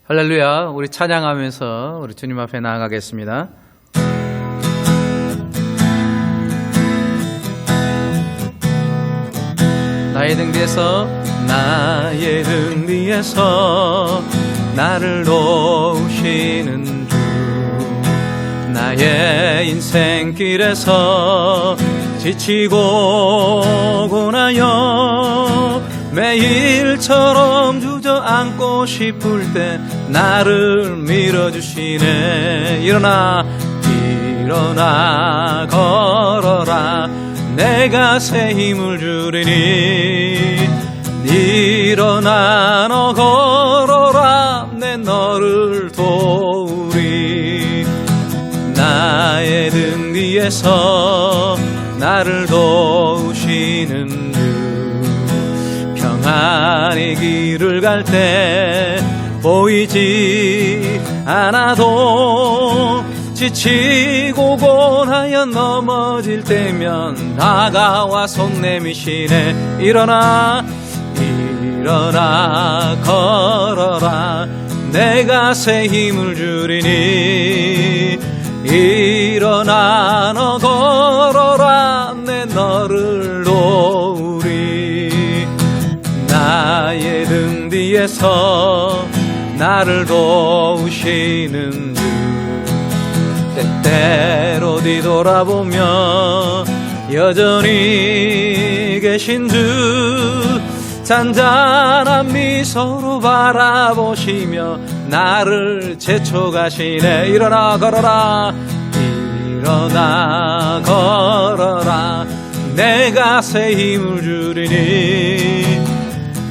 할렐루야. 우리 찬양하면서 우리 주님 앞에 나아가겠습니다. 나의 등 뒤에서 나의 등 뒤에서 나를 놓으시는 주, 나의 인생길에서 지치고 고나여 매일처럼 주저앉고 싶을 때 나를 밀어주시네. 일어나 걸어라, 내가 새 힘을 주리니. 일어나 너 걸어라, 내 너를 도우리. 나의 등 뒤에서 나를 도우시는 주, 평안의 길을 갈 때 보이지 않아도 지치고 고나여 넘어질 때면 다가와 손 내미시네. 일어나 걸어라, 내가 새 힘을 주리니. 일어나 너 걸어라, 내 너를 도우리. 나의 등 뒤에서 나를 도우시는 주, 때때로 뒤돌아보며 여전히 계신 주, 잔잔한 미소로 바라보시며 나를 재촉하시네. 일어나 걸어라, 내가 새 힘을 주리니.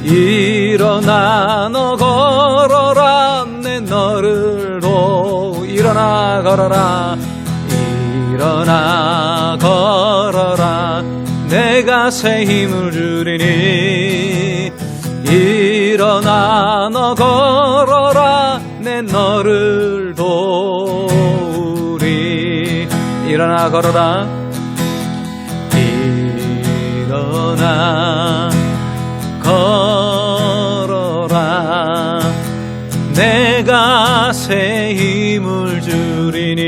일어나 너 걸어라, 내 너를 도. 일어나 걸어라, 내가 새 힘을 주리니. 일어나 너 걸어라, 내 너를 도우리. 일어나 걸어라, 내가 새 힘을 주리니.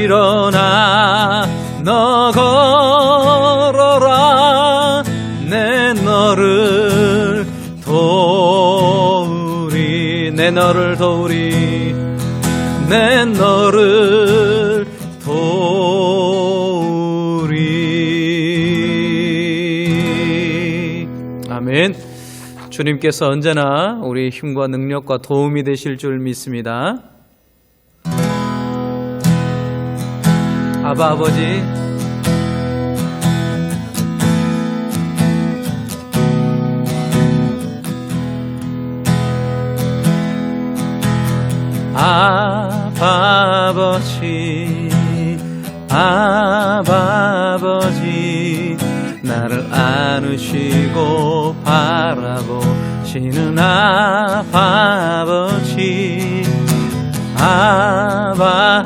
일어나 너 걸어라, 내 너를 도우리. 내 너를 도우리, 내 너를 도우리. 아멘. 주님께서 언제나 우리 힘과 능력과 도움이 되실 줄 믿습니다. 아바 아버지, 아바 아버지, 나를 안으시고 바라보시는 아바 아버지. 아바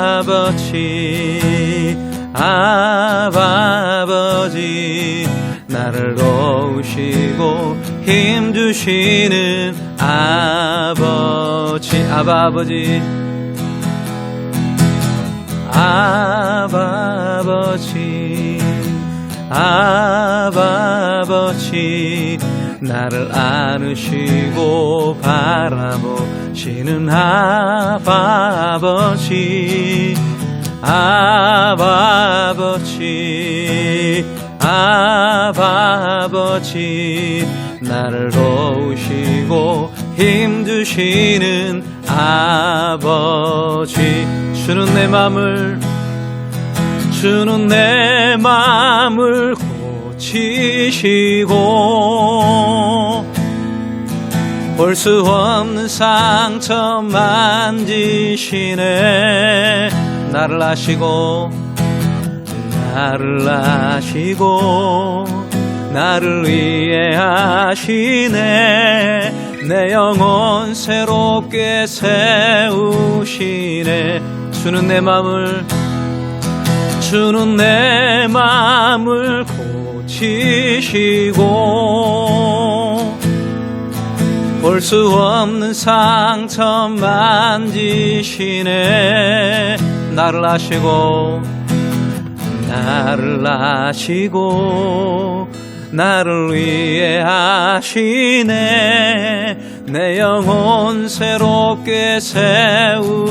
아버지, 나를 도우시고 힘주시는 아버지. 아바 아버지, 나를 안으시고 바라보시는 아바 아버지. 아바 아버지, 나를 도우시고 힘주시는 아버지. 주는 내 맘을 고치시고 볼 수 없는 상처 만지시네. 나를 아시고 나를 위해 하시네. 내 영혼 새롭게 세우시네. 주는 내 맘을 고치시고 볼 수 없는 상처 만지시네. 나를 아시고 나를 위해 하시네. 내 영혼 새롭게 세우시네.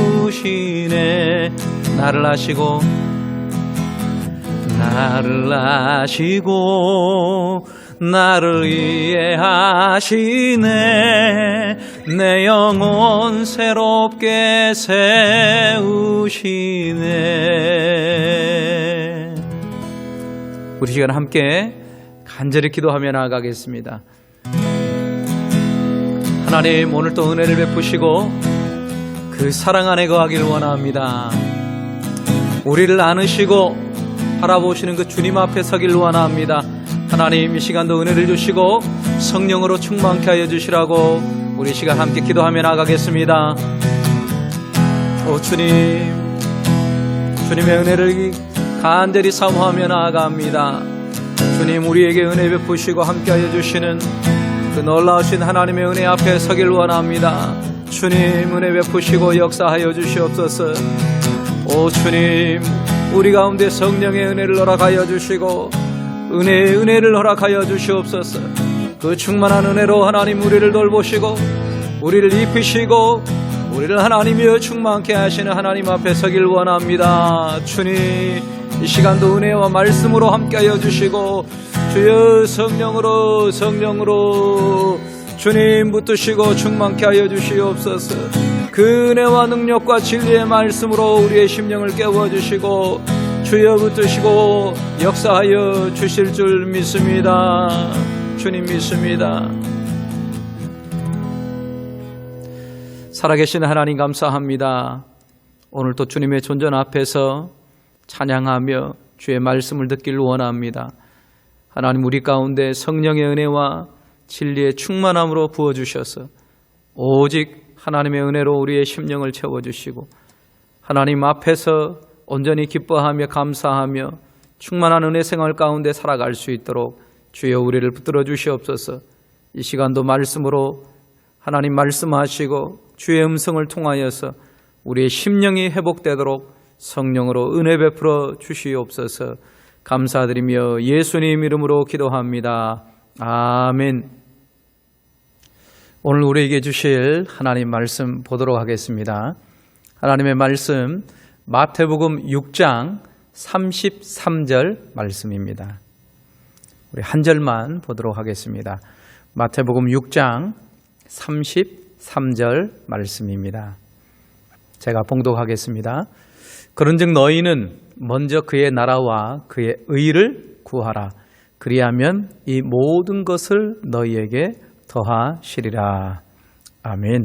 나를 아시고 나를 위해 하시네. 내 영혼 새롭게 세우시네. 우리 시간 함께 간절히 기도하며 나아가겠습니다. 하나님, 오늘 또 은혜를 베푸시고 그 사랑 안에 거하기를 원합니다. 우리를 안으시고 바라보시는 그 주님 앞에 서기를 원합니다. 하나님, 이 시간도 은혜를 주시고 성령으로 충만케 하여 주시라고 우리 시간 함께 기도하며 나가겠습니다. 오 주님, 주님의 은혜를 간절히 사모하며 나아갑니다. 주님, 우리에게 은혜 베푸시고 함께 하여 주시는 그 놀라우신 하나님의 은혜 앞에 서기를 원합니다. 주님, 은혜 베푸시고 역사하여 주시옵소서. 오 주님, 우리 가운데 성령의 은혜를 허락하여 주시고 은혜를 허락하여 주시옵소서. 그 충만한 은혜로 하나님 우리를 돌보시고 우리를 입히시고 우리를 하나님이여 충만케 하시는 하나님 앞에 서길 원합니다. 주님, 이 시간도 은혜와 말씀으로 함께하여 주시고 주여 성령으로 주님 붙드시고 충만케 하여 주시옵소서. 그 은혜와 능력과 진리의 말씀으로 우리의 심령을 깨워주시고 주여 붙드시고 역사하여 주실 줄 믿습니다. 주님 믿습니다. 살아계신 하나님 감사합니다. 오늘 또 주님의 존전 앞에서 찬양하며 주의 말씀을 듣기를 원합니다. 하나님, 우리 가운데 성령의 은혜와 진리의 충만함으로 부어주셔서 오직 하나님의 은혜로 우리의 심령을 채워주시고 하나님 앞에서 온전히 기뻐하며 감사하며 충만한 은혜 생활 가운데 살아갈 수 있도록 주여 우리를 붙들어 주시옵소서. 이 시간도 말씀으로 하나님 말씀하시고 주의 음성을 통하여서 우리의 심령이 회복되도록 성령으로 은혜 베풀어 주시옵소서. 감사드리며 예수님 이름으로 기도합니다. 아멘. 오늘 우리에게 주실 하나님 말씀 보도록 하겠습니다. 하나님의 말씀 마태복음 6장 33절 말씀입니다. 우리 한 절만 보도록 하겠습니다. 마태복음 6장 33절 말씀입니다. 제가 봉독하겠습니다. 그런즉 너희는 먼저 그의 나라와 그의 의를 구하라. 그리하면 이 모든 것을 너희에게 더하시리라. 아멘.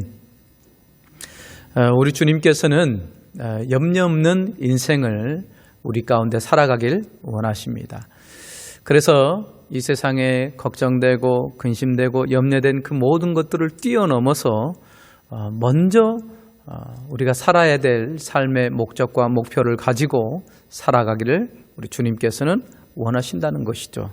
우리 주님께서는 염려 없는 인생을 우리 가운데 살아가길 원하십니다. 그래서 이 세상에 걱정되고 근심되고 염려된 그 모든 것들을 뛰어넘어서 먼저 우리가 살아야 될 삶의 목적과 목표를 가지고 살아가기를 우리 주님께서는 원하신다는 것이죠.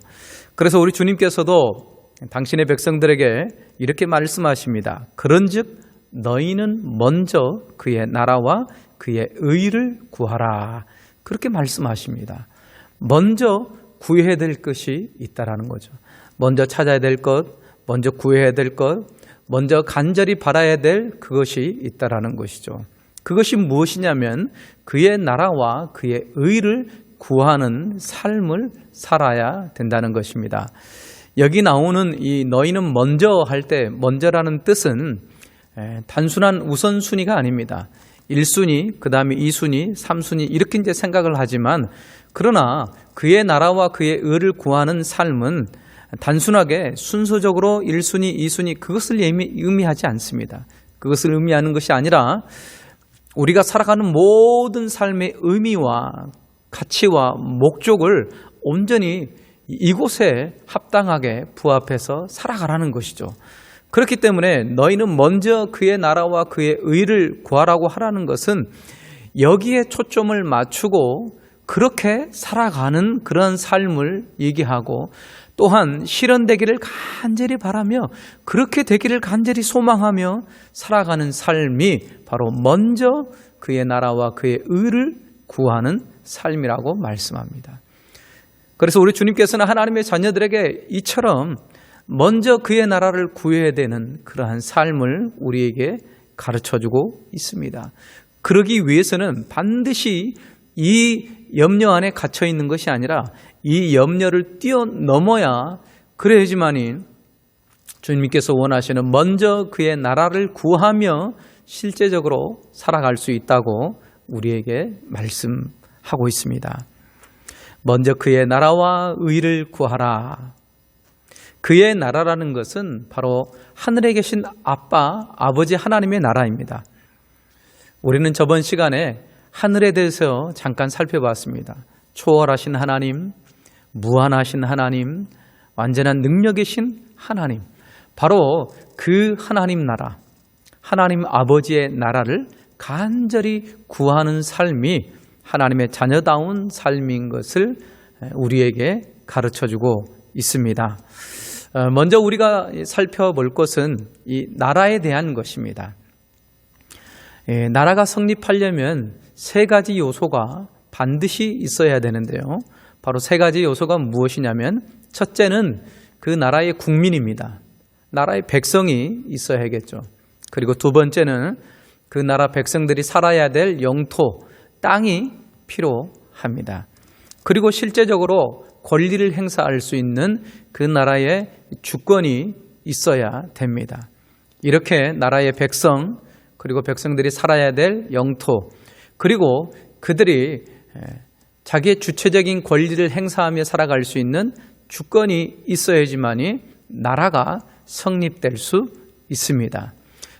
그래서 우리 주님께서도 당신의 백성들에게 이렇게 말씀하십니다. 그런즉 너희는 먼저 그의 나라와 그의 의를 구하라. 그렇게 말씀하십니다. 먼저 구해야 될 것이 있다라는 거죠. 먼저 찾아야 될 것, 먼저 구해야 될 것, 먼저 간절히 바라야 될 그것이 있다라는 것이죠. 그것이 무엇이냐면 그의 나라와 그의 의를 구하는 삶을 살아야 된다는 것입니다. 여기 나오는 이 너희는 먼저 할 때 먼저라는 뜻은 단순한 우선순위가 아닙니다. 1순위, 그 다음에 2순위, 3순위 이렇게 이제 생각을 하지만 그러나 그의 나라와 그의 의를 구하는 삶은 단순하게 순서적으로 1순위, 2순위 그것을 의미하지 않습니다. 그것을 의미하는 것이 아니라 우리가 살아가는 모든 삶의 의미와 가치와 목적을 온전히 이곳에 합당하게 부합해서 살아가라는 것이죠. 그렇기 때문에 너희는 먼저 그의 나라와 그의 의를 구하라고 하라는 것은 여기에 초점을 맞추고 그렇게 살아가는 그런 삶을 얘기하고 또한 실현되기를 간절히 바라며 그렇게 되기를 간절히 소망하며 살아가는 삶이 바로 먼저 그의 나라와 그의 의를 구하는 삶이라고 말씀합니다. 그래서 우리 주님께서는 하나님의 자녀들에게 이처럼 먼저 그의 나라를 구해야 되는 그러한 삶을 우리에게 가르쳐주고 있습니다. 그러기 위해서는 반드시 이 염려 안에 갇혀 있는 것이 아니라 이 염려를 뛰어넘어야 그래야지만이 주님께서 원하시는 먼저 그의 나라를 구하며 실제적으로 살아갈 수 있다고 우리에게 말씀하고 있습니다. 먼저 그의 나라와 의를 구하라. 그의 나라라는 것은 바로 하늘에 계신 아버지 하나님의 나라입니다. 우리는 저번 시간에 하늘에 대해서 잠깐 살펴봤습니다. 초월하신 하나님, 무한하신 하나님, 완전한 능력이신 하나님, 바로 그 하나님 나라, 하나님 아버지의 나라를 간절히 구하는 삶이 하나님의 자녀다운 삶인 것을 우리에게 가르쳐주고 있습니다. 먼저 우리가 살펴볼 것은 이 나라에 대한 것입니다. 나라가 성립하려면 세 가지 요소가 반드시 있어야 되는데요. 바로 세 가지 요소가 무엇이냐면 첫째는 그 나라의 국민입니다. 나라의 백성이 있어야겠죠. 그리고 두 번째는 그 나라 백성들이 살아야 될 영토, 땅이 필요합니다. 그리고 실제적으로 권리를 행사할 수 있는 그 나라의 주권이 있어야 됩니다. 이렇게 나라의 백성, 그리고 백성들이 살아야 될 영토, 그리고 그들이 자기의 주체적인 권리를 행사하며 살아갈 수 있는 주권이 있어야지만이 나라가 성립될 수 있습니다.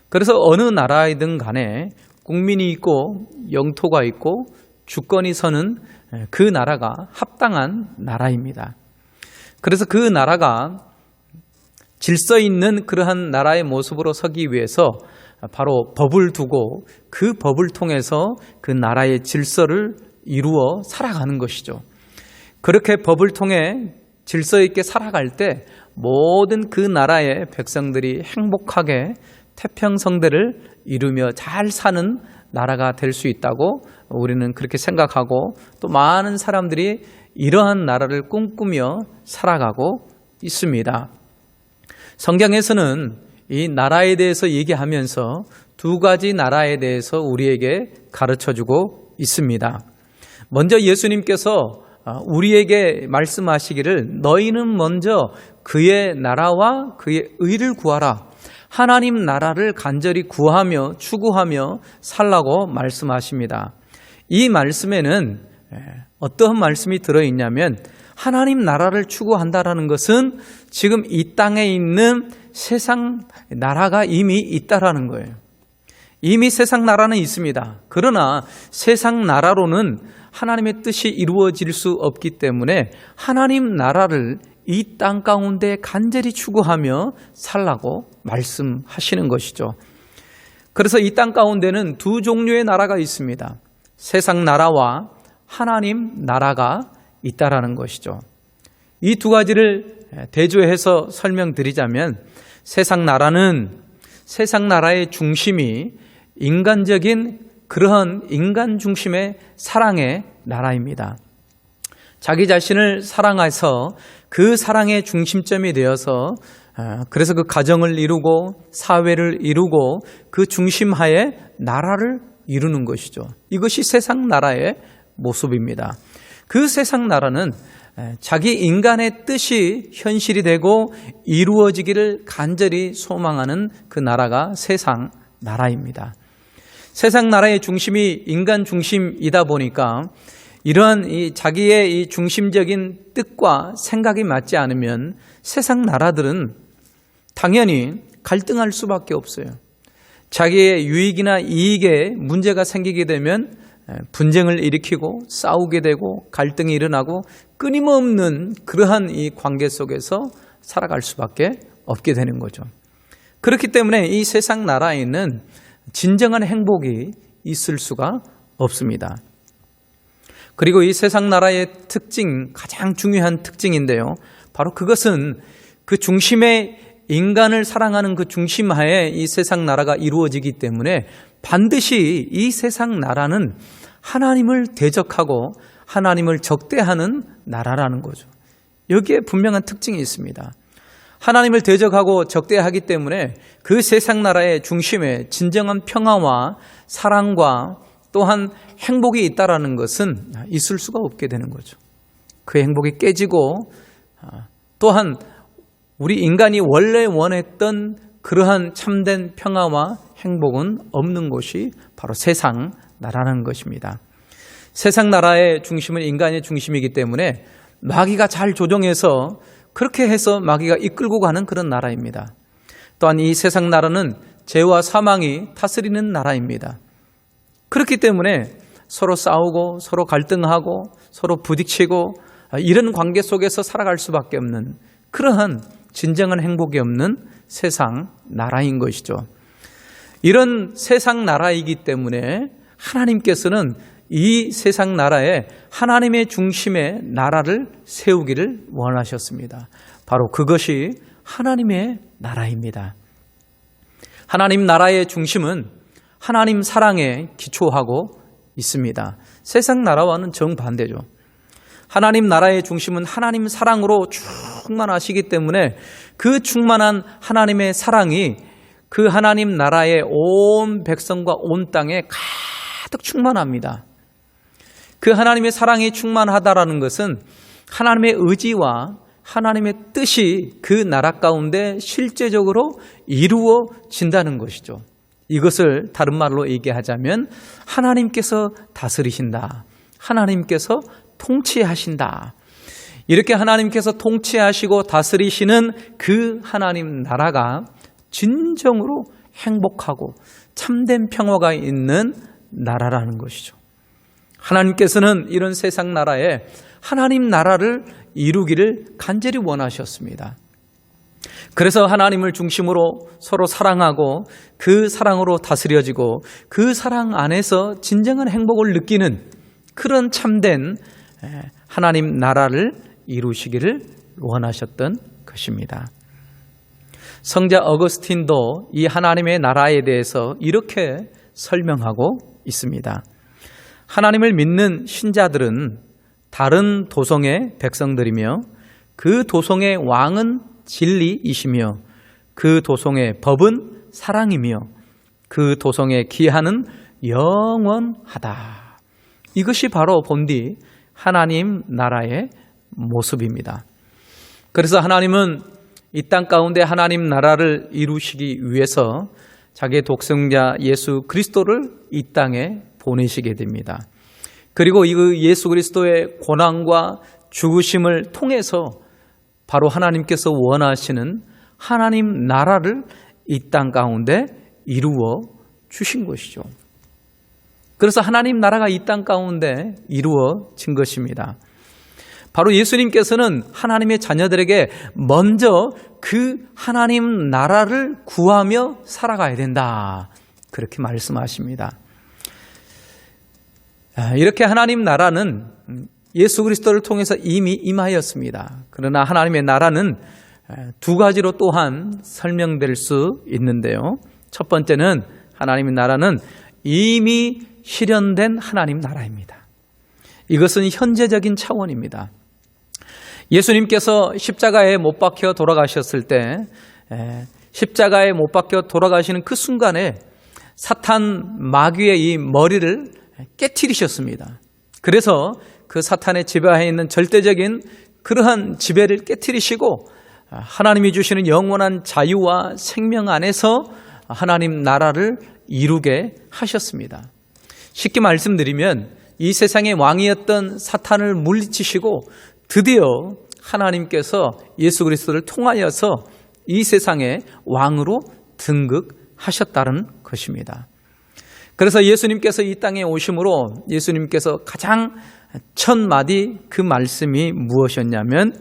그래서 어느 나라이든 간에 국민이 있고 영토가 있고 주권이 서는 그 나라가 합당한 나라입니다. 그래서 그 나라가 질서 있는 그러한 나라의 모습으로 서기 위해서 바로 법을 두고 그 법을 통해서 그 나라의 질서를 이루어 살아가는 것이죠. 그렇게 법을 통해 질서 있게 살아갈 때 모든 그 나라의 백성들이 행복하게 태평성대를 이루며 잘 사는 나라가 될 수 있다고 우리는 그렇게 생각하고 또 많은 사람들이 이러한 나라를 꿈꾸며 살아가고 있습니다. 성경에서는 이 나라에 대해서 얘기하면서 두 가지 나라에 대해서 우리에게 가르쳐주고 있습니다. 먼저 예수님께서 우리에게 말씀하시기를 너희는 먼저 그의 나라와 그의 의를 구하라. 하나님 나라를 간절히 구하며 추구하며 살라고 말씀하십니다. 이 말씀에는 어떠한 말씀이 들어있냐면 하나님 나라를 추구한다라는 것은 지금 이 땅에 있는 세상 나라가 이미 있다라는 거예요. 이미 세상 나라는 있습니다. 그러나 세상 나라로는 하나님의 뜻이 이루어질 수 없기 때문에 하나님 나라를 이 땅 가운데 간절히 추구하며 살라고 말씀하시는 것이죠. 그래서 이 땅 가운데는 두 종류의 나라가 있습니다. 세상 나라와 하나님 나라가 있다라는 것이죠. 이 두 가지를 대조해서 설명드리자면 세상 나라는 세상 나라의 중심이 인간적인 그러한 인간 중심의 사랑의 나라입니다. 자기 자신을 사랑해서 그 사랑의 중심점이 되어서 그래서 그 가정을 이루고 사회를 이루고 그 중심하에 나라를 이루는 것이죠. 이것이 세상 나라의 모습입니다. 그 세상 나라는 자기 인간의 뜻이 현실이 되고 이루어지기를 간절히 소망하는 그 나라가 세상 나라입니다. 세상 나라의 중심이 인간 중심이다 보니까 이러한 자기의 이 중심적인 뜻과 생각이 맞지 않으면 세상 나라들은 당연히 갈등할 수밖에 없어요. 자기의 유익이나 이익에 문제가 생기게 되면 분쟁을 일으키고 싸우게 되고 갈등이 일어나고 끊임없는 그러한 이 관계 속에서 살아갈 수밖에 없게 되는 거죠. 그렇기 때문에 이 세상 나라에는 진정한 행복이 있을 수가 없습니다. 그리고 이 세상 나라의 특징, 가장 중요한 특징인데요. 바로 그것은 그 중심에 인간을 사랑하는 그 중심하에 이 세상 나라가 이루어지기 때문에 반드시 이 세상 나라는 하나님을 대적하고 하나님을 적대하는 나라라는 거죠. 여기에 분명한 특징이 있습니다. 하나님을 대적하고 적대하기 때문에 그 세상 나라의 중심에 진정한 평화와 사랑과 또한 행복이 있다라는 것은 있을 수가 없게 되는 거죠. 그 행복이 깨지고 또한 우리 인간이 원래 원했던 그러한 참된 평화와 행복은 없는 곳이 바로 세상 나라라는 것입니다. 세상 나라의 중심은 인간의 중심이기 때문에 마귀가 잘 조정해서 그렇게 해서 마귀가 이끌고 가는 그런 나라입니다. 또한 이 세상 나라는 죄와 사망이 다스리는 나라입니다. 그렇기 때문에 서로 싸우고 서로 갈등하고 서로 부딪히고 이런 관계 속에서 살아갈 수밖에 없는 그러한 진정한 행복이 없는 세상 나라인 것이죠. 이런 세상 나라이기 때문에 하나님께서는 이 세상 나라에 하나님의 중심의 나라를 세우기를 원하셨습니다. 바로 그것이 하나님의 나라입니다. 하나님 나라의 중심은 하나님 사랑에 기초하고 있습니다. 세상 나라와는 정반대죠. 하나님 나라의 중심은 하나님 사랑으로 충만하시기 때문에 그 충만한 하나님의 사랑이 그 하나님 나라의 온 백성과 온 땅에 가득 충만합니다. 그 하나님의 사랑이 충만하다라는 것은 하나님의 의지와 하나님의 뜻이 그 나라 가운데 실제적으로 이루어진다는 것이죠. 이것을 다른 말로 얘기하자면 하나님께서 다스리신다. 하나님께서 통치하신다. 이렇게 하나님께서 통치하시고 다스리시는 그 하나님 나라가 진정으로 행복하고 참된 평화가 있는 나라라는 것이죠. 하나님께서는 이런 세상 나라에 하나님 나라를 이루기를 간절히 원하셨습니다. 그래서 하나님을 중심으로 서로 사랑하고 그 사랑으로 다스려지고 그 사랑 안에서 진정한 행복을 느끼는 그런 참된 하나님 나라를 이루시기를 원하셨던 것입니다. 성자 어거스틴도 이 하나님의 나라에 대해서 이렇게 설명하고 있습니다. 하나님을 믿는 신자들은 다른 도성의 백성들이며 그 도성의 왕은 진리이시며 그 도성의 법은 사랑이며 그 도성의 기한은 영원하다. 이것이 바로 본디 하나님 나라의 모습입니다. 그래서 하나님은 이 땅 가운데 하나님 나라를 이루시기 위해서 자기의 독생자 예수 그리스도를 이 땅에 보내시게 됩니다. 그리고 이 예수 그리스도의 고난과 죽으심을 통해서 바로 하나님께서 원하시는 하나님 나라를 이 땅 가운데 이루어 주신 것이죠. 그래서 하나님 나라가 이 땅 가운데 이루어진 것입니다. 바로 예수님께서는 하나님의 자녀들에게 먼저 그 하나님 나라를 구하며 살아가야 된다. 그렇게 말씀하십니다. 이렇게 하나님 나라는 예수 그리스도를 통해서 이미 임하였습니다. 그러나 하나님의 나라는 두 가지로 또한 설명될 수 있는데요. 첫 번째는 하나님의 나라는 이미 실현된 하나님 나라입니다. 이것은 현재적인 차원입니다. 예수님께서 십자가에 못 박혀 돌아가셨을 때 십자가에 못 박혀 돌아가시는 그 순간에 사탄 마귀의 이 머리를 깨트리셨습니다. 그래서 그 사탄의 지배하에 있는 절대적인 그러한 지배를 깨트리시고 하나님이 주시는 영원한 자유와 생명 안에서 하나님 나라를 이루게 하셨습니다. 쉽게 말씀드리면 이 세상의 왕이었던 사탄을 물리치시고 드디어 하나님께서 예수 그리스도를 통하여서 이 세상의 왕으로 등극하셨다는 것입니다. 그래서 예수님께서 이 땅에 오심으로 예수님께서 가장 첫 마디 그 말씀이 무엇이었냐면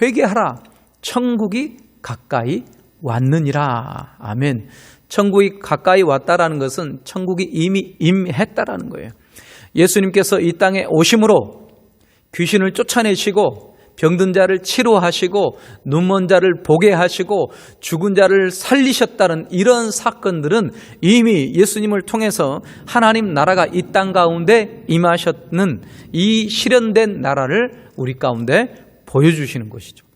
회개하라 천국이 가까이 왔느니라. 아멘. 천국이 가까이 왔다라는 것은 천국이 이미 임했다라는 거예요. 예수님께서 이 땅에 오심으로 귀신을 쫓아내시고 병든 자를 치료하시고 눈먼 자를 보게 하시고 죽은 자를 살리셨다는 이런 사건들은 이미 예수님을 통해서 하나님 나라가 이 땅 가운데 임하셨는 이 실현된 나라를 우리 가운데 보여주시는 것이죠.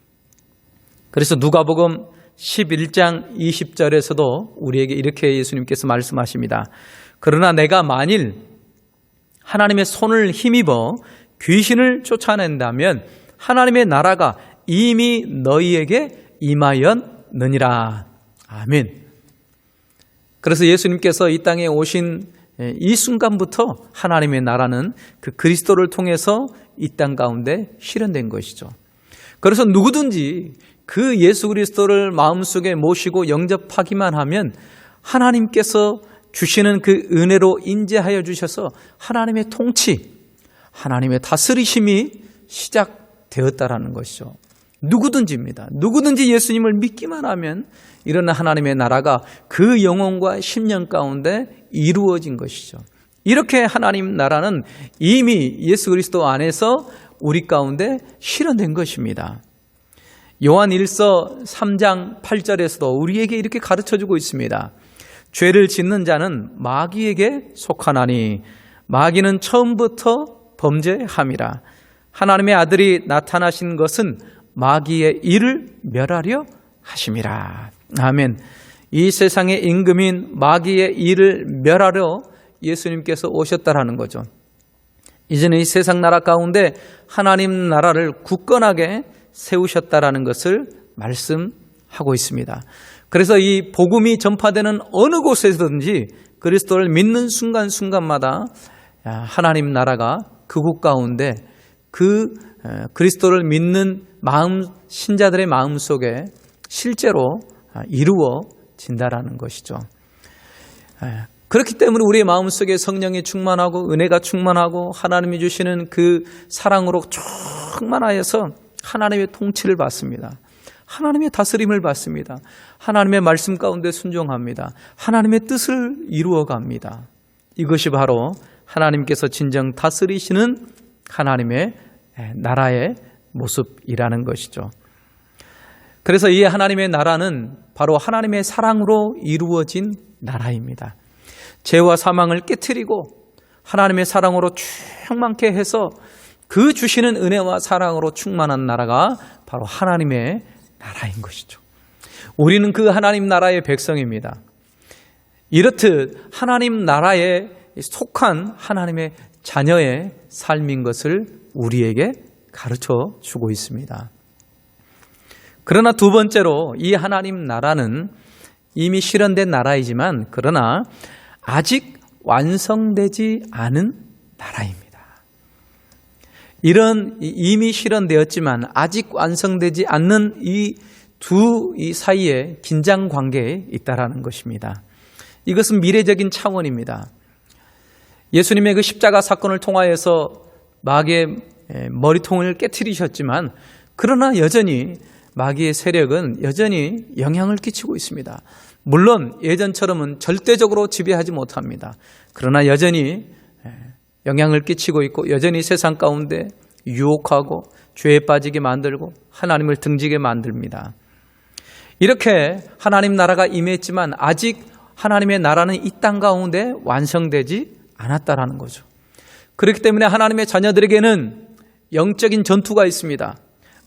그래서 누가복음 11장 20절에서도 우리에게 이렇게 예수님께서 말씀하십니다. 그러나 내가 만일 하나님의 손을 힘입어 귀신을 쫓아낸다면 하나님의 나라가 이미 너희에게 임하였느니라. 아멘. 그래서 예수님께서 이 땅에 오신 이 순간부터 하나님의 나라는 그 그리스도를 통해서 이 땅 가운데 실현된 것이죠. 그래서 누구든지 그 예수 그리스도를 마음속에 모시고 영접하기만 하면 하나님께서 주시는 그 은혜로 인재하여 주셔서 하나님의 통치, 하나님의 다스리심이 시작되었다라는 것이죠. 누구든지입니다. 누구든지 예수님을 믿기만 하면 이런 하나님의 나라가 그 영혼과 심령 가운데 이루어진 것이죠. 이렇게 하나님 나라는 이미 예수 그리스도 안에서 우리 가운데 실현된 것입니다. 요한 1서 3장 8절에서도 우리에게 이렇게 가르쳐주고 있습니다. 죄를 짓는 자는 마귀에게 속하나니 마귀는 처음부터 범죄함이라. 하나님의 아들이 나타나신 것은 마귀의 일을 멸하려 하심이라. 아멘. 이 세상의 임금인 마귀의 일을 멸하려 예수님께서 오셨다라는 거죠. 이제는 이 세상 나라 가운데 하나님 나라를 굳건하게 세우셨다라는 것을 말씀하고 있습니다. 그래서 이 복음이 전파되는 어느 곳에서든지 그리스도를 믿는 순간순간마다 하나님 나라가 그곳 가운데 그 그리스도를 믿는 마음, 신자들의 마음 속에 실제로 이루어진다라는 것이죠. 그렇기 때문에 우리의 마음속에 성령이 충만하고 은혜가 충만하고 하나님이 주시는 그 사랑으로 충만하여서 하나님의 통치를 받습니다. 하나님의 다스림을 받습니다. 하나님의 말씀 가운데 순종합니다. 하나님의 뜻을 이루어갑니다. 이것이 바로 하나님께서 진정 다스리시는 하나님의 나라의 모습이라는 것이죠. 그래서 이 하나님의 나라는 바로 하나님의 사랑으로 이루어진 나라입니다. 죄와 사망을 깨트리고 하나님의 사랑으로 충만케 해서 그 주시는 은혜와 사랑으로 충만한 나라가 바로 하나님의 나라인 것이죠. 우리는 그 하나님 나라의 백성입니다. 이렇듯 하나님 나라에 속한 하나님의 자녀의 삶인 것을 우리에게 가르쳐 주고 있습니다. 그러나 두 번째로 이 하나님 나라는 이미 실현된 나라이지만 그러나 아직 완성되지 않은 나라입니다. 이런 이미 실현되었지만 아직 완성되지 않는 이 사이에 긴장 관계에 있다라는 것입니다. 이것은 미래적인 차원입니다. 예수님의 그 십자가 사건을 통하여서 마귀의 머리통을 깨트리셨지만 그러나 여전히 마귀의 세력은 여전히 영향을 끼치고 있습니다. 물론 예전처럼은 절대적으로 지배하지 못합니다. 그러나 여전히 영향을 끼치고 있고 여전히 세상 가운데 유혹하고 죄에 빠지게 만들고 하나님을 등지게 만듭니다. 이렇게 하나님 나라가 임했지만 아직 하나님의 나라는 이 땅 가운데 완성되지 않았다라는 거죠. 그렇기 때문에 하나님의 자녀들에게는 영적인 전투가 있습니다.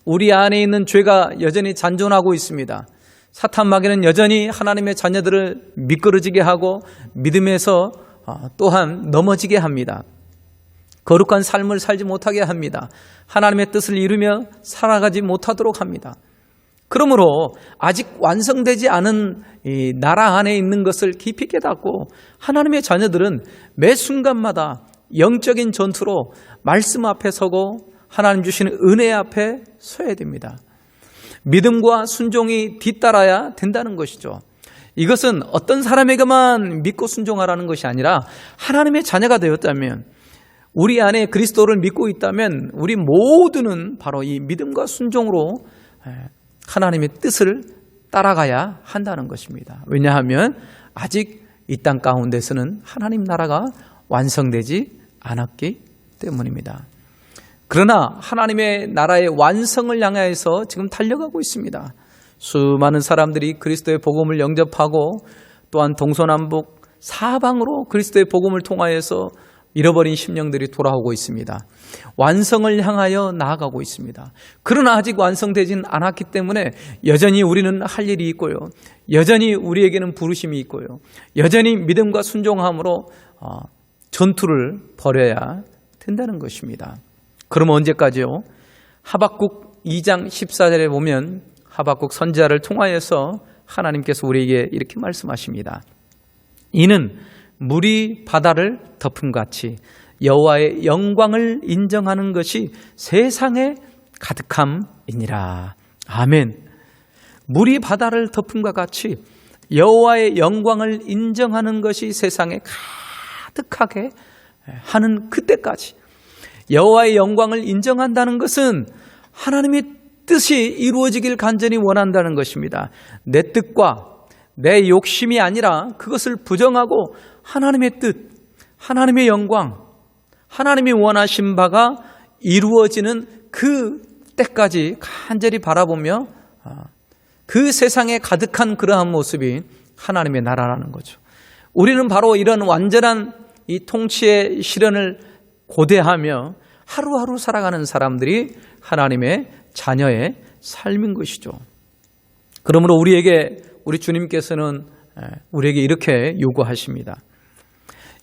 우리 안에 있는 죄가 여전히 잔존하고 있습니다. 사탄 마귀는 여전히 하나님의 자녀들을 미끄러지게 하고 믿음에서 또한 넘어지게 합니다. 거룩한 삶을 살지 못하게 합니다. 하나님의 뜻을 이루며 살아가지 못하도록 합니다. 그러므로 아직 완성되지 않은 이 나라 안에 있는 것을 깊이 깨닫고 하나님의 자녀들은 매 순간마다 영적인 전투로 말씀 앞에 서고 하나님 주시는 은혜 앞에 서야 됩니다. 믿음과 순종이 뒤따라야 된다는 것이죠. 이것은 어떤 사람에게만 믿고 순종하라는 것이 아니라 하나님의 자녀가 되었다면 우리 안에 그리스도를 믿고 있다면 우리 모두는 바로 이 믿음과 순종으로 하나님의 뜻을 따라가야 한다는 것입니다. 왜냐하면 아직 이 땅 가운데서는 하나님 나라가 완성되지 않았기 때문입니다. 그러나 하나님의 나라의 완성을 향하여서 지금 달려가고 있습니다. 수많은 사람들이 그리스도의 복음을 영접하고 또한 동서남북 사방으로 그리스도의 복음을 통하여서 잃어버린 심령들이 돌아오고 있습니다. 완성을 향하여 나아가고 있습니다. 그러나 아직 완성되진 않았기 때문에 여전히 우리는 할 일이 있고요. 여전히 우리에게는 부르심이 있고요. 여전히 믿음과 순종함으로 전투를 벌여야 된다는 것입니다. 그러면 언제까지요? 하박국 2장 14절에 보면 하박국 선지자를 통하여서 하나님께서 우리에게 이렇게 말씀하십니다. 이는 물이 바다를 덮음 같이 여호와의 영광을 인정하는 것이 세상에 가득함이니라. 아멘. 물이 바다를 덮음과 같이 여호와의 영광을 인정하는 것이 세상에 가득하게 하는 그때까지, 여호와의 영광을 인정한다는 것은 하나님의 뜻이 이루어지길 간절히 원한다는 것입니다. 내 뜻과 내 욕심이 아니라 그것을 부정하고 하나님의 뜻, 하나님의 영광, 하나님이 원하신 바가 이루어지는 그 때까지 간절히 바라보며 그 세상에 가득한 그러한 모습이 하나님의 나라라는 거죠. 우리는 바로 이런 완전한 이 통치의 실현을 고대하며 하루하루 살아가는 사람들이 하나님의 자녀의 삶인 것이죠. 그러므로 우리 주님께서는 우리에게 이렇게 요구하십니다.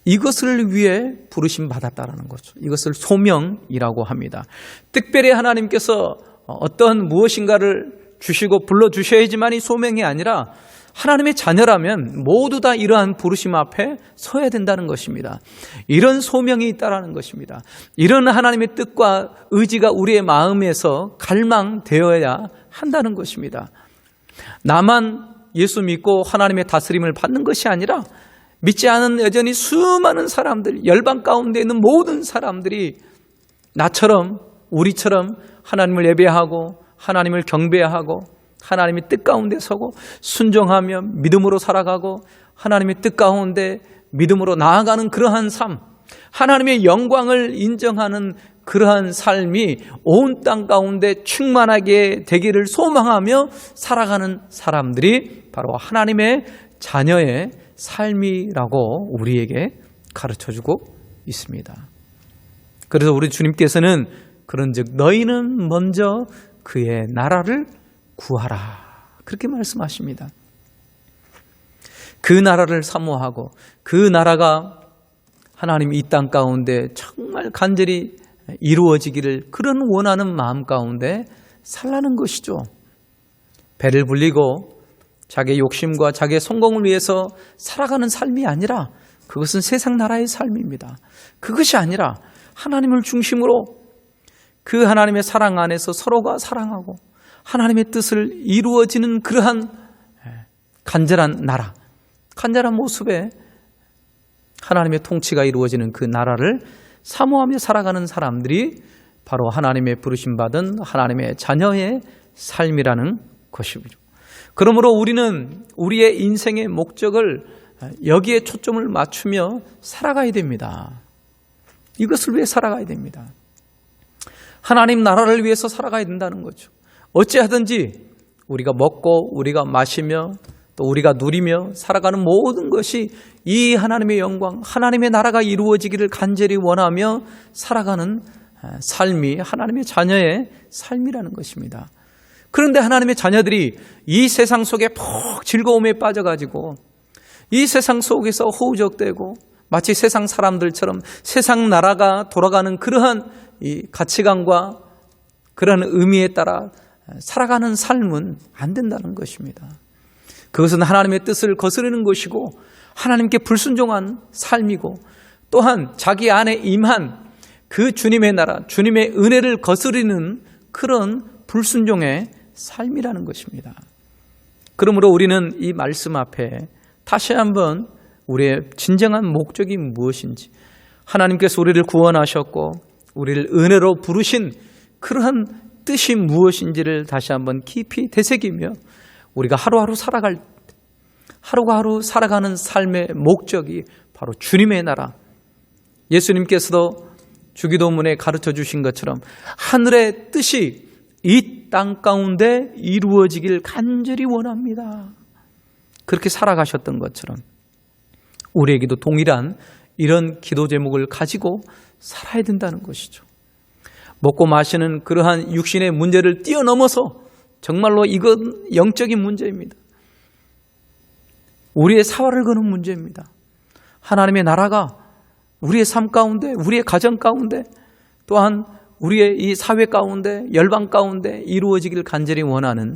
이것을 위해 부르심 받았다라는 거죠. 이것을 소명이라고 합니다. 특별히 하나님께서 어떤 무엇인가를 주시고 불러주셔야지만이 소명이 아니라 하나님의 자녀라면 모두 다 이러한 부르심 앞에 서야 된다는 것입니다. 이런 소명이 있다라는 것입니다. 이런 하나님의 뜻과 의지가 우리의 마음에서 갈망되어야 한다는 것입니다. 나만 예수 믿고 하나님의 다스림을 받는 것이 아니라 믿지 않은 여전히 수많은 사람들, 열방 가운데 있는 모든 사람들이 나처럼 우리처럼 하나님을 예배하고 하나님을 경배하고 하나님의 뜻 가운데 서고 순종하며 믿음으로 살아가고 하나님의 뜻 가운데 믿음으로 나아가는 그러한 삶, 하나님의 영광을 인정하는 그러한 삶이 온 땅 가운데 충만하게 되기를 소망하며 살아가는 사람들이 바로 하나님의 자녀의 삶이라고 우리에게 가르쳐주고 있습니다. 그래서 우리 주님께서는 그런즉 너희는 먼저 그의 나라를 구하라, 그렇게 말씀하십니다. 그 나라를 사모하고 그 나라가 하나님 이 땅 가운데 정말 간절히 이루어지기를 그런 원하는 마음 가운데 살라는 것이죠. 배를 불리고 자기의 욕심과 자기의 성공을 위해서 살아가는 삶이 아니라 그것은 세상 나라의 삶입니다. 그것이 아니라 하나님을 중심으로 그 하나님의 사랑 안에서 서로가 사랑하고 하나님의 뜻을 이루어지는 그러한 간절한 나라, 간절한 모습에 하나님의 통치가 이루어지는 그 나라를 사모하며 살아가는 사람들이 바로 하나님의 부르심받은 하나님의 자녀의 삶이라는 것이죠. 그러므로 우리는 우리의 인생의 목적을 여기에 초점을 맞추며 살아가야 됩니다. 이것을 위해 살아가야 됩니다. 하나님 나라를 위해서 살아가야 된다는 거죠. 어찌하든지 우리가 먹고 우리가 마시며 또 우리가 누리며 살아가는 모든 것이 이 하나님의 영광, 하나님의 나라가 이루어지기를 간절히 원하며 살아가는 삶이 하나님의 자녀의 삶이라는 것입니다. 그런데 하나님의 자녀들이 이 세상 속에 푹 즐거움에 빠져가지고 이 세상 속에서 허우적대고 마치 세상 사람들처럼 세상 나라가 돌아가는 그러한 이 가치관과 그러한 의미에 따라 살아가는 삶은 안 된다는 것입니다. 그것은 하나님의 뜻을 거스르는 것이고 하나님께 불순종한 삶이고 또한 자기 안에 임한 그 주님의 나라, 주님의 은혜를 거스르는 그런 불순종의 삶이라는 것입니다. 그러므로 우리는 이 말씀 앞에 다시 한번 우리의 진정한 목적이 무엇인지, 하나님께서 우리를 구원하셨고 우리를 은혜로 부르신 그러한 뜻이 무엇인지를 다시 한번 깊이 되새기며 우리가 하루하루 살아가는 삶의 목적이 바로 주님의 나라, 예수님께서도 주기도문에 가르쳐 주신 것처럼 하늘의 뜻이 이 땅 가운데 이루어지길 간절히 원합니다. 그렇게 살아가셨던 것처럼 우리에게도 동일한 이런 기도 제목을 가지고 살아야 된다는 것이죠. 먹고 마시는 그러한 육신의 문제를 뛰어넘어서 정말로 이건 영적인 문제입니다. 우리의 사활을 거는 문제입니다. 하나님의 나라가 우리의 삶 가운데, 우리의 가정 가운데, 또한 우리의 이 사회 가운데, 열방 가운데 이루어지기를 간절히 원하는,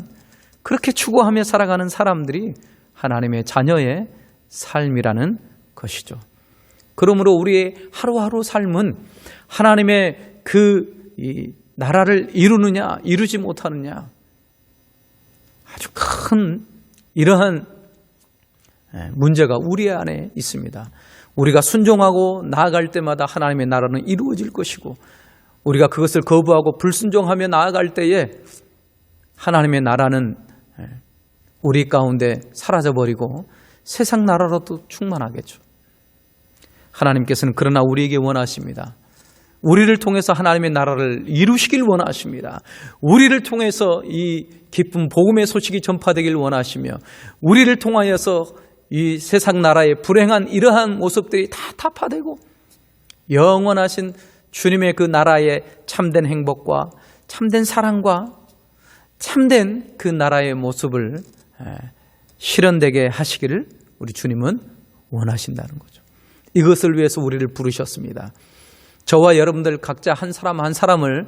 그렇게 추구하며 살아가는 사람들이 하나님의 자녀의 삶이라는 것이죠. 그러므로 우리의 하루하루 삶은 하나님의 이 나라를 이루느냐 이루지 못하느냐, 아주 큰 이러한 문제가 우리 안에 있습니다. 우리가 순종하고 나아갈 때마다 하나님의 나라는 이루어질 것이고, 우리가 그것을 거부하고 불순종하며 나아갈 때에 하나님의 나라는 우리 가운데 사라져버리고 세상 나라로도 충만하겠죠. 하나님께서는 그러나 우리에게 원하십니다. 우리를 통해서 하나님의 나라를 이루시길 원하십니다. 우리를 통해서 이 기쁜 복음의 소식이 전파되길 원하시며, 우리를 통하여서 이 세상 나라의 불행한 이러한 모습들이 다 타파되고 영원하신 주님의 그 나라의 참된 행복과 참된 사랑과 참된 그 나라의 모습을 실현되게 하시기를 우리 주님은 원하신다는 거죠. 이것을 위해서 우리를 부르셨습니다. 저와 여러분들 각자 한 사람 한 사람을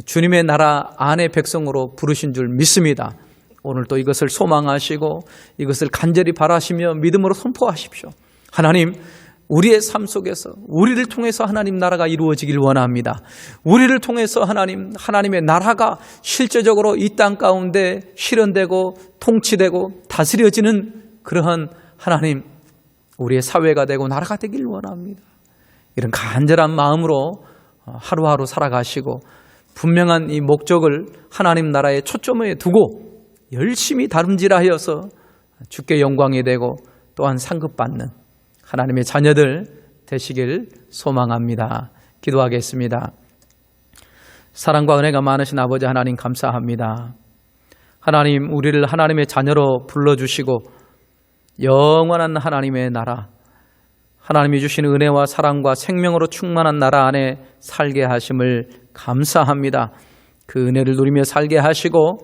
주님의 나라 안의 백성으로 부르신 줄 믿습니다. 오늘 또 이것을 소망하시고 이것을 간절히 바라시며 믿음으로 선포하십시오. 하나님, 우리의 삶 속에서 우리를 통해서 하나님 나라가 이루어지길 원합니다. 우리를 통해서 하나님의 나라가 실제적으로 이 땅 가운데 실현되고 통치되고 다스려지는 그러한 하나님, 우리의 사회가 되고 나라가 되길 원합니다. 이런 간절한 마음으로 하루하루 살아가시고 분명한 이 목적을 하나님 나라의 초점에 두고 열심히 다름질하여서 주께 영광이 되고 또한 상급받는 하나님의 자녀들 되시길 소망합니다. 기도하겠습니다. 사랑과 은혜가 많으신 아버지 하나님, 감사합니다. 하나님, 우리를 하나님의 자녀로 불러주시고 영원한 하나님의 나라, 하나님이 주신 은혜와 사랑과 생명으로 충만한 나라 안에 살게 하심을 감사합니다. 그 은혜를 누리며 살게 하시고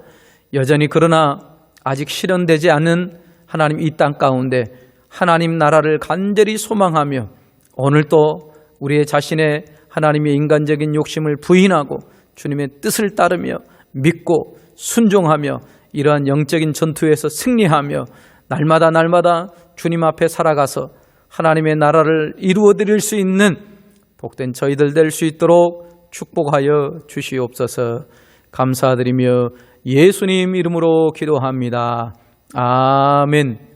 여전히 그러나 아직 실현되지 않는 하나님 이 땅 가운데 하나님 나라를 간절히 소망하며 오늘 또 우리의 자신의 하나님의 인간적인 욕심을 부인하고 주님의 뜻을 따르며 믿고 순종하며 이러한 영적인 전투에서 승리하며 날마다 주님 앞에 살아가서 하나님의 나라를 이루어드릴 수 있는 복된 저희들 될 수 있도록 축복하여 주시옵소서. 감사드리며 예수님 이름으로 기도합니다. 아멘.